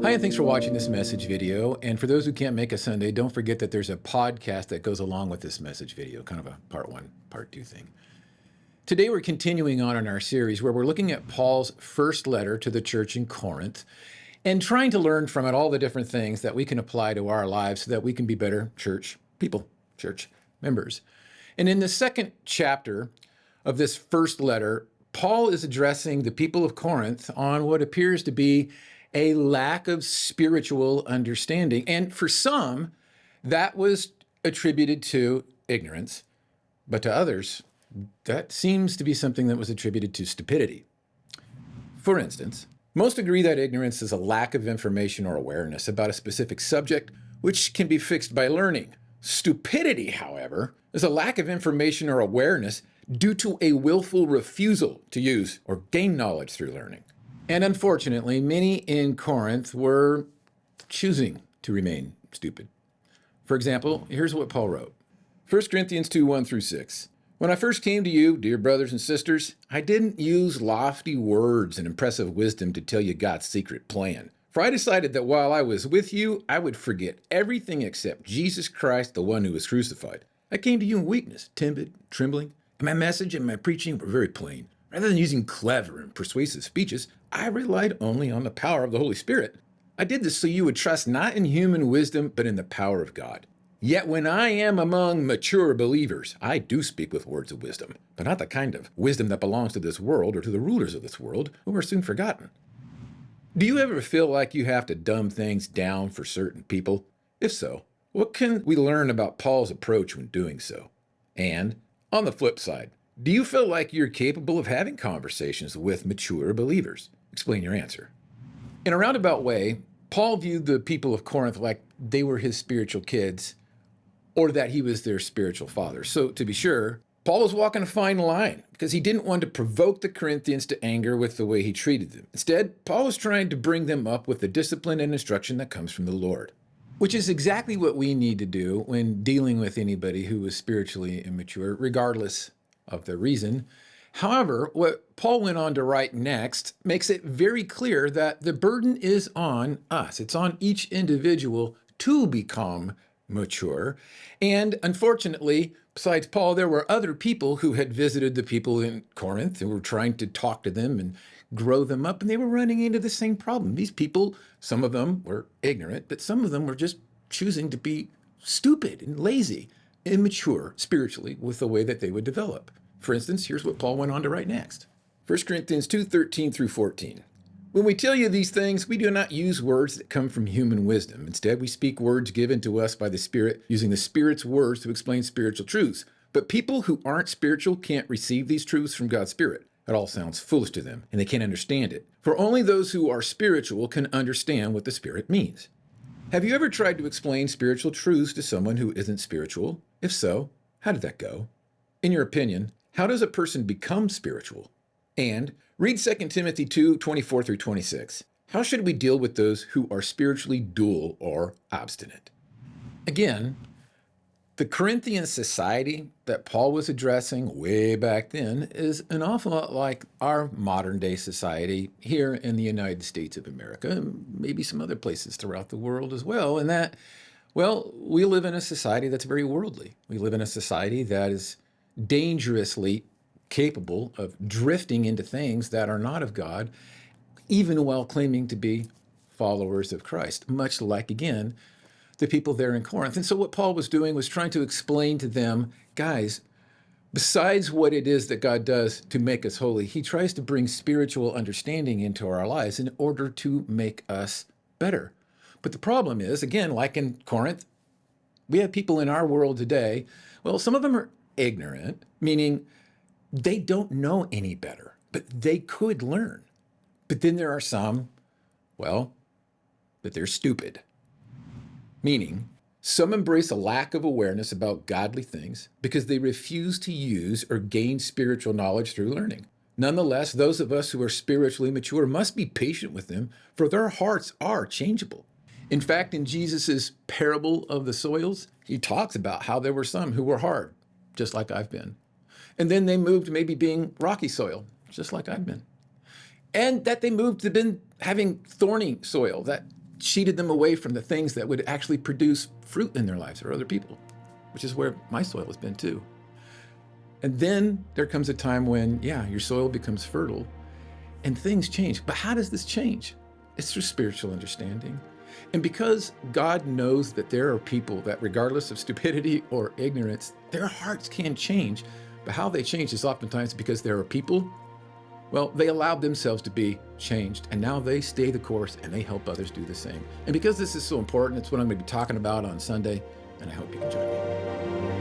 Hi, and thanks for watching this message video. And for those who can't make a Sunday, don't forget that there's a podcast that goes along with this message video, kind of a part one, part two thing. Today, we're continuing on in our series where we're looking at Paul's first letter to the church in Corinth and trying to learn from it all the different things that we can apply to our lives so that we can be better church people, church members. And in the second chapter of this first letter, Paul is addressing the people of Corinth on what appears to be a lack of spiritual understanding. And for some, that was attributed to ignorance, but to others, that seems to be something that was attributed to stupidity. For instance, most agree that ignorance is a lack of information or awareness about a specific subject, which can be fixed by learning. Stupidity, however, is a lack of information or awareness due to a willful refusal to use or gain knowledge through learning. And unfortunately, many in Corinth were choosing to remain stupid. For example, here's what Paul wrote. 1 Corinthians 2, 1 through 6. When I first came to you, dear brothers and sisters, I didn't use lofty words and impressive wisdom to tell you God's secret plan. For I decided that while I was with you, I would forget everything except Jesus Christ, the one who was crucified. I came to you in weakness, timid, trembling, and my message and my preaching were very plain. Rather than using clever and persuasive speeches, I relied only on the power of the Holy Spirit. I did this so you would trust not in human wisdom, but in the power of God. Yet when I am among mature believers, I do speak with words of wisdom, but not the kind of wisdom that belongs to this world or to the rulers of this world, who are soon forgotten. Do you ever feel like you have to dumb things down for certain people? If so, what can we learn about Paul's approach when doing so? And on the flip side, do you feel like you're capable of having conversations with mature believers? Explain your answer. In a roundabout way, Paul viewed the people of Corinth like they were his spiritual kids or that he was their spiritual father. So to be sure, Paul was walking a fine line because he didn't want to provoke the Corinthians to anger with the way he treated them. Instead, Paul was trying to bring them up with the discipline and instruction that comes from the Lord, which is exactly what we need to do when dealing with anybody who is spiritually immature, regardless of the reason. However, what Paul went on to write next makes it very clear that the burden is on us. It's on each individual to become mature. And unfortunately, besides Paul, there were other people who had visited the people in Corinth who were trying to talk to them and grow them up, and they were running into the same problem. These people, some of them were ignorant, but some of them were just choosing to be stupid and lazy, immature spiritually with the way that they would develop. For instance, here's what Paul went on to write next. 1 Corinthians 2, 13 through 14. When we tell you these things, we do not use words that come from human wisdom. Instead, we speak words given to us by the Spirit, using the Spirit's words to explain spiritual truths. But people who aren't spiritual can't receive these truths from God's Spirit. It all sounds foolish to them, and they can't understand it. For only those who are spiritual can understand what the Spirit means. Have you ever tried to explain spiritual truths to someone who isn't spiritual? If so, how did that go? In your opinion, how does a person become spiritual? And read 2 Timothy 2, 24 through 26. How should we deal with those who are spiritually dull or obstinate? Again, the Corinthian society that Paul was addressing way back then is an awful lot like our modern day society here in the United States of America, and maybe some other places throughout the world as well. And that, well, we live in a society that's very worldly. We live in a society that is dangerously capable of drifting into things that are not of God, even while claiming to be followers of Christ, much like, again, the people there in Corinth. And so what Paul was doing was trying to explain to them, guys, besides what it is that God does to make us holy, he tries to bring spiritual understanding into our lives in order to make us better. But the problem is, again, like in Corinth, we have people in our world today, well, some of them are ignorant, meaning they don't know any better, but they could learn. But then there are some, well, that they're stupid. Meaning, some embrace a lack of awareness about godly things because they refuse to use or gain spiritual knowledge through learning. Nonetheless, those of us who are spiritually mature must be patient with them, for their hearts are changeable. In fact, in Jesus' parable of the soils, he talks about how there were some who were hard, just like I've been. And then they moved to maybe being rocky soil, just like I've been. And that they moved to been having thorny soil, that cheated them away from the things that would actually produce fruit in their lives or other people, which is where my soil has been too. And then there comes a time when, your soil becomes fertile and things change. But how does this change? It's through spiritual understanding. And because God knows that there are people that, regardless of stupidity or ignorance, their hearts can change. But how they change is oftentimes because there are people, they allowed themselves to be changed. And now they stay the course and they help others do the same. And because this is so important, it's what I'm going to be talking about on Sunday. And I hope you can join me.